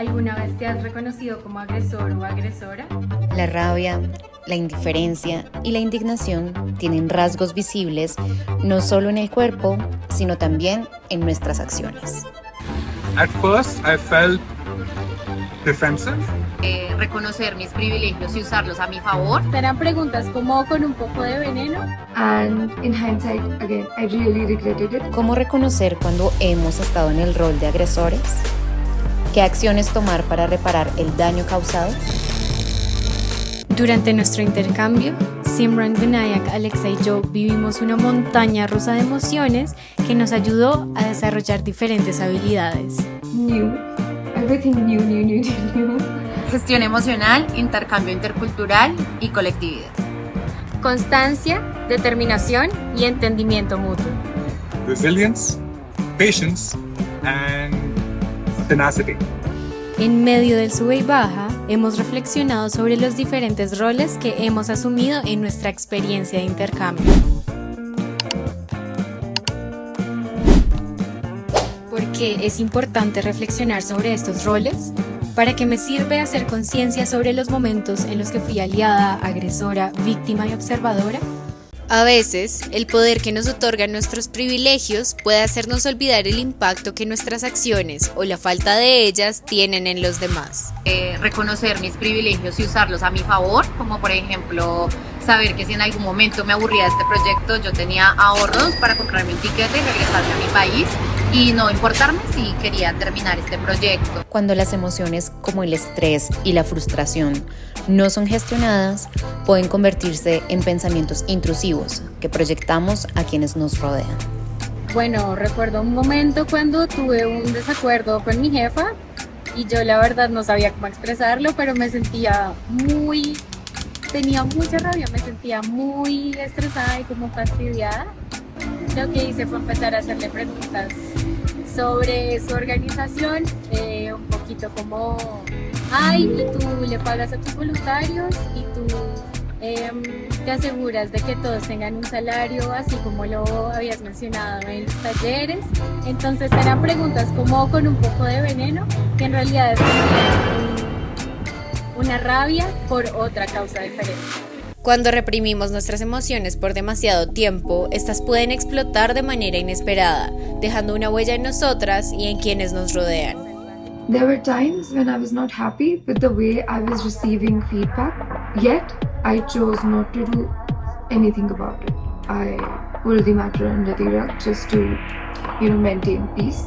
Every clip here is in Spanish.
¿Alguna vez te has reconocido como agresor o agresora? La rabia, la indiferencia y la indignación tienen rasgos visibles no solo en el cuerpo, sino también en nuestras acciones. At first, I felt defensive. Reconocer mis privilegios y usarlos a mi favor. ¿Serán preguntas como con un poco de veneno? And in hindsight, again, I really regretted it. ¿Cómo reconocer cuando hemos estado en el rol de agresores? ¿Qué acciones tomar para reparar el daño causado? Durante nuestro intercambio, Simran, Vinayak, Alexa y yo vivimos una montaña rusa de emociones que nos ayudó a desarrollar diferentes habilidades. New. Everything new. Gestión emocional, intercambio intercultural y colectividad. Constancia, determinación y entendimiento mutuo. Resilience, patience, and tenacity. En medio del sube y baja, hemos reflexionado sobre los diferentes roles que hemos asumido en nuestra experiencia de intercambio. ¿Por qué es importante reflexionar sobre estos roles? ¿Para qué me sirve hacer conciencia sobre los momentos en los que fui aliada, agresora, víctima y observadora? A veces, el poder que nos otorgan nuestros privilegios puede hacernos olvidar el impacto que nuestras acciones o la falta de ellas tienen en los demás. Reconocer mis privilegios y usarlos a mi favor, como por ejemplo saber que si en algún momento me aburría de este proyecto, yo tenía ahorros para comprarme un tiquete y regresarme a mi país y no importarme si quería terminar este proyecto. Cuando las emociones como el estrés y la frustración no son gestionadas, pueden convertirse en pensamientos intrusivos que proyectamos a quienes nos rodean. Bueno, recuerdo un momento cuando tuve un desacuerdo con mi jefa y yo la verdad no sabía cómo expresarlo, pero tenía mucha rabia, me sentía muy estresada y como fastidiada. Lo que hice fue empezar a hacerle preguntas sobre su organización, un poquito como, ay, y tú le pagas a tus voluntarios y tú te aseguras de que todos tengan un salario, así como lo habías mencionado en los talleres. Entonces eran preguntas como con un poco de veneno, que en realidad es una rabia por otra causa diferente. Cuando reprimimos nuestras emociones por demasiado tiempo, estas pueden explotar de manera inesperada, dejando una huella en nosotras y en quienes nos rodean. There were times when I was not happy with the way I was receiving feedback, yet I chose not to do anything about it. I pulled the matter under the rug just to, maintain peace.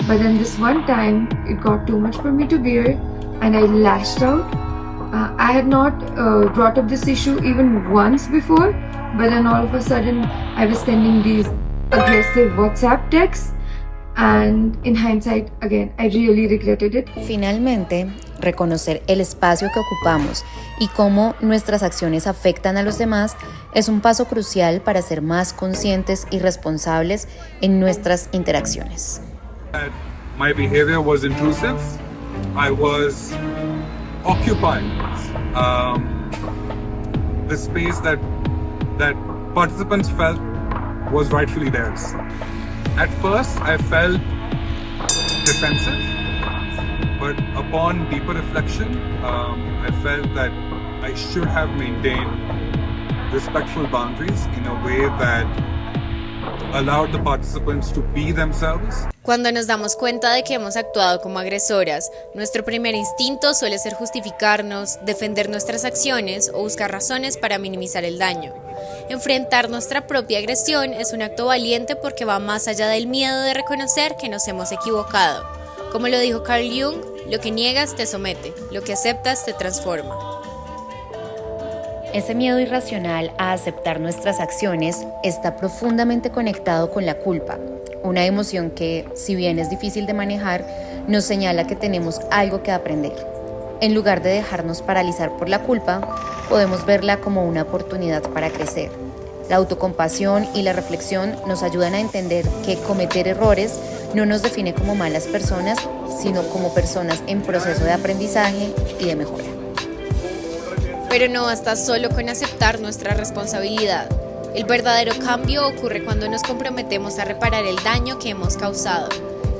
But then this one time, it got too much for me to bear and I lashed out. I had not brought up this issue even once before, but then all of a sudden I was sending these aggressive WhatsApp texts, and in hindsight, again, I really regretted it. Finalmente, reconocer el espacio que ocupamos y cómo nuestras acciones afectan a los demás es un paso crucial para ser más conscientes y responsables en nuestras interacciones. My behavior was intrusive. I was occupying the space that participants felt was rightfully theirs. At first, I felt defensive, but upon deeper reflection, I felt that I should have maintained respectful boundaries in a way that allowed the participants to be themselves. Cuando nos damos cuenta de que hemos actuado como agresoras, nuestro primer instinto suele ser justificarnos, defender nuestras acciones o buscar razones para minimizar el daño. Enfrentar nuestra propia agresión es un acto valiente porque va más allá del miedo de reconocer que nos hemos equivocado. Como lo dijo Carl Jung, lo que niegas te somete, lo que aceptas te transforma. Ese miedo irracional a aceptar nuestras acciones está profundamente conectado con la culpa, una emoción que, si bien es difícil de manejar, nos señala que tenemos algo que aprender. En lugar de dejarnos paralizar por la culpa, podemos verla como una oportunidad para crecer. La autocompasión y la reflexión nos ayudan a entender que cometer errores no nos define como malas personas, sino como personas en proceso de aprendizaje y de mejora. Pero no basta solo con aceptar nuestra responsabilidad. El verdadero cambio ocurre cuando nos comprometemos a reparar el daño que hemos causado.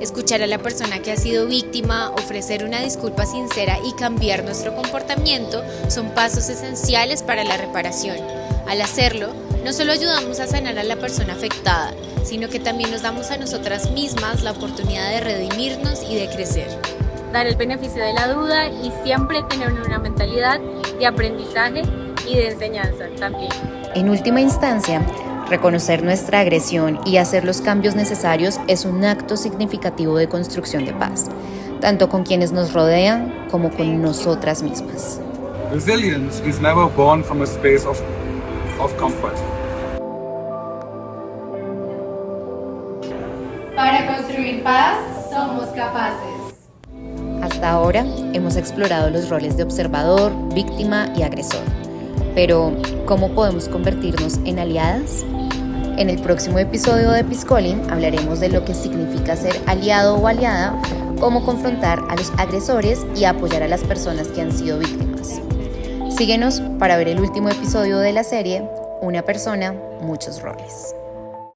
Escuchar a la persona que ha sido víctima, ofrecer una disculpa sincera y cambiar nuestro comportamiento son pasos esenciales para la reparación. Al hacerlo, no solo ayudamos a sanar a la persona afectada, sino que también nos damos a nosotras mismas la oportunidad de redimirnos y de crecer. Dar el beneficio de la duda y siempre tener una mentalidad de aprendizaje y de enseñanza también. En última instancia, reconocer nuestra agresión y hacer los cambios necesarios es un acto significativo de construcción de paz, tanto con quienes nos rodean como con nosotras mismas. Resilience is never born from a space of comfort. Para construir paz, somos capaces. Hasta ahora hemos explorado los roles de observador, víctima y agresor. Pero, ¿cómo podemos convertirnos en aliadas? En el próximo episodio de Piscolin hablaremos de lo que significa ser aliado o aliada, cómo confrontar a los agresores y apoyar a las personas que han sido víctimas. Síguenos para ver el último episodio de la serie Una persona, muchos roles.